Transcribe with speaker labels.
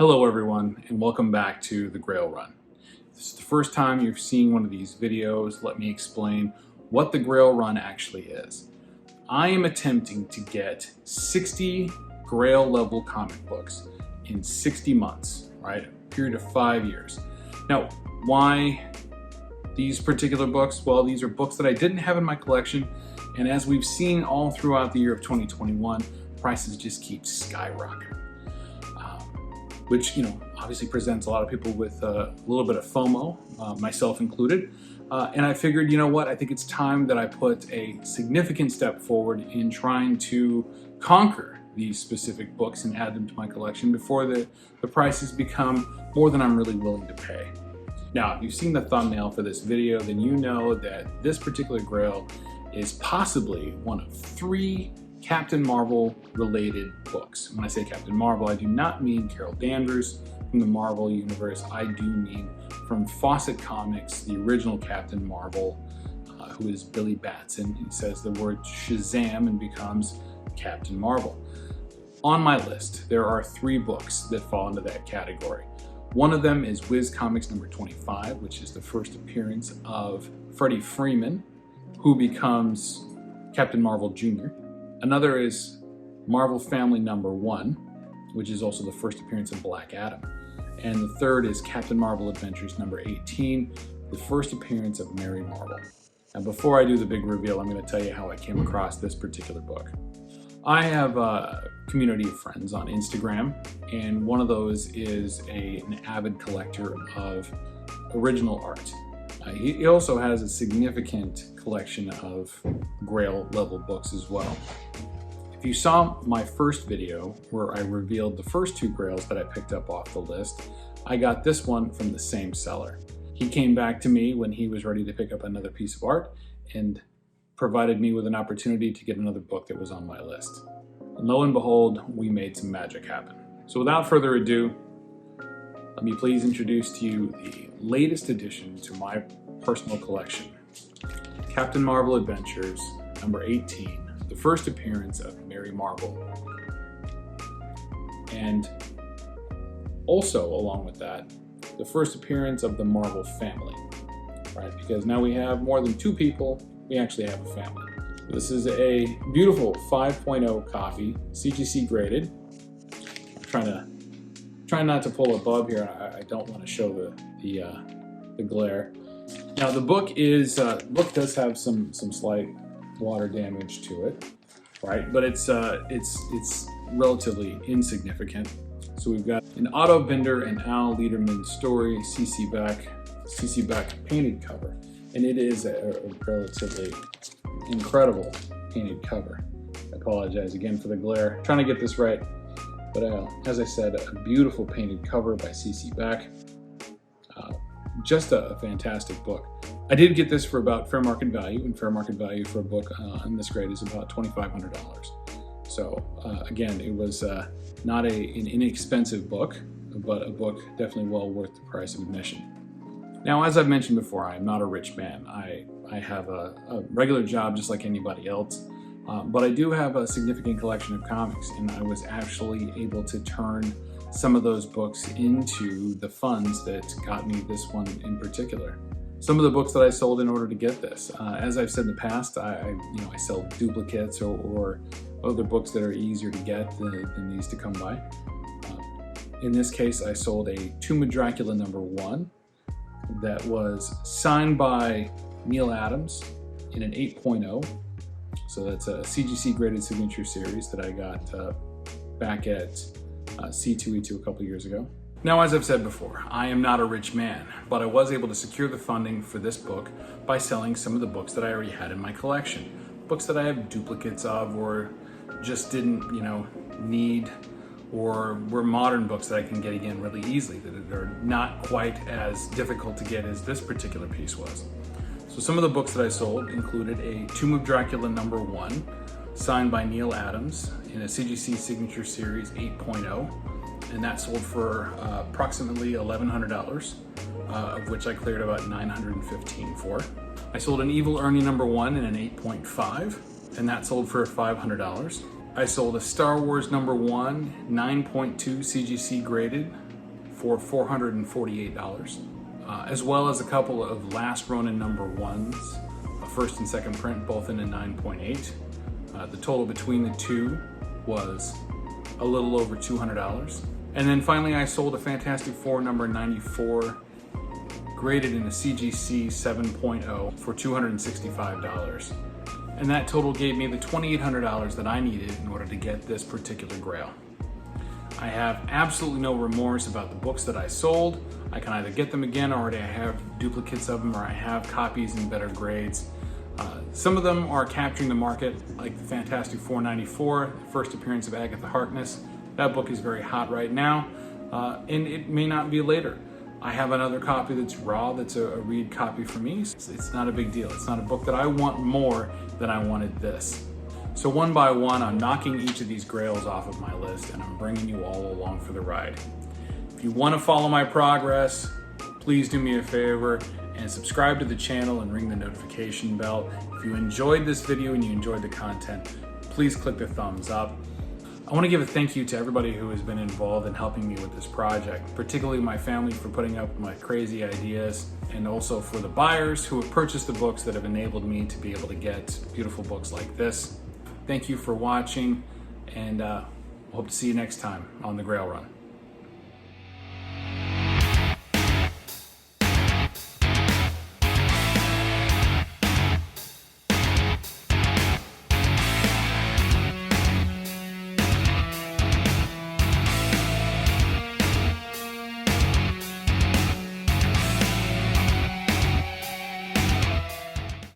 Speaker 1: Hello everyone, and welcome back to the Grail Run. If this is the first time you're seeing one of these videos, let me explain what the Grail Run actually is. I am attempting to get 60 Grail level comic books in 60 months, right? A period of 5 years. Now, why these particular books? Well, these are books that I didn't have in my collection, and as we've seen all throughout the year of 2021, prices just keep skyrocketing. Which, obviously presents a lot of people with a little bit of FOMO, myself included. And I figured, I think it's time that I put a significant step forward in trying to conquer these specific books and add them to my collection before the prices become more than I'm really willing to pay. Now, if you've seen the thumbnail for this video, then you know that this particular Grail is possibly one of 3 Captain Marvel related books. When I say Captain Marvel, I do not mean Carol Danvers from the Marvel universe. I do mean from Fawcett Comics, the original Captain Marvel, who is Billy Batson. He says the word Shazam and becomes Captain Marvel. On my list, there are 3 books that fall into that category. One of them is Wiz Comics number 25, which is the first appearance of Freddie Freeman, who becomes Captain Marvel Jr. Another is Marvel Family number 1, which is also the first appearance of Black Adam. And the third is Captain Marvel Adventures number 18, the first appearance of Mary Marvel. Now, before I do the big reveal, I'm going to tell you how I came across this particular book. I have a community of friends on Instagram, and one of those is an avid collector of original art. He also has a significant collection of Grail level books as well. If you saw my first video where I revealed the first 2 Grails that I picked up off the list, I got this one from the same seller. He came back to me when he was ready to pick up another piece of art and provided me with an opportunity to get another book that was on my list. And lo and behold, we made some magic happen. So without further ado, let me please introduce to you the latest addition to my personal collection, Captain Marvel Adventures number 18, the first appearance of Mary Marvel. And also along with that, the first appearance of the Marvel family, right? Because now we have more than 2 people, we actually have a family. This is a beautiful 5.0 copy, CGC graded. I'm trying not to pull a Bob here. I don't want to show the glare. Now the book does have some slight water damage to it, right? But it's relatively insignificant. So we've got an Otto Binder and Al Lederman story, CC back painted cover, and it is a relatively incredible painted cover. I apologize again for the glare. I'm trying to get this right. But as I said, a beautiful painted cover by CC Beck. Just a fantastic book. I did get this for about fair market value, and fair market value for a book in this grade is about $2,500. So again, it was not an inexpensive book, but a book definitely well worth the price of admission. Now, as I've mentioned before, I am not a rich man. I have a regular job just like anybody else. But I do have a significant collection of comics, and I was actually able to turn some of those books into the funds that got me this one in particular. Some of the books that I sold in order to get this. As I've said in the past, I sell duplicates or other books that are easier to get than these to come by. In this case, I sold a Tomb of Dracula number 1 that was signed by Neil Adams in an 8.0. So that's a CGC graded signature series that I got back at C2E2 a couple years ago. Now, as I've said before, I am not a rich man, but I was able to secure the funding for this book by selling some of the books that I already had in my collection. Books that I have duplicates of or just didn't, need, or were modern books that I can get again really easily, that are not quite as difficult to get as this particular piece was. So some of the books that I sold included a Tomb of Dracula number 1, signed by Neil Adams in a CGC Signature Series 8.0, and that sold for approximately $1,100, of which I cleared about $915 for. I sold an Evil Ernie number 1 in an 8.5, and that sold for $500. I sold a Star Wars number 1, 9.2 CGC graded for $448, as well as a couple of Last Ronin #1s, a first and second print, both in a 9.8. The total between the two was a little over $200. And then finally I sold a Fantastic Four number 94, graded in a CGC 7.0 for $265. And that total gave me the $2,800 that I needed in order to get this particular Grail. I have absolutely no remorse about the books that I sold. I can either get them again, or already I have duplicates of them, or I have copies in better grades. Some of them are capturing the market, like the Fantastic Four 94, first appearance of Agatha Harkness. That book is very hot right now, and it may not be later. I have another copy that's raw, that's a read copy for me. It's not a big deal. It's not a book that I want more than I wanted this. So one by one, I'm knocking each of these Grails off of my list, and I'm bringing you all along for the ride. If you want to follow my progress, please do me a favor and subscribe to the channel and ring the notification bell. If you enjoyed this video and you enjoyed the content, please click the thumbs up. I want to give a thank you to everybody who has been involved in helping me with this project, particularly my family for putting up with my crazy ideas, and also for the buyers who have purchased the books that have enabled me to be able to get beautiful books like this. Thank you for watching, and hope to see you next time on the Grail Run.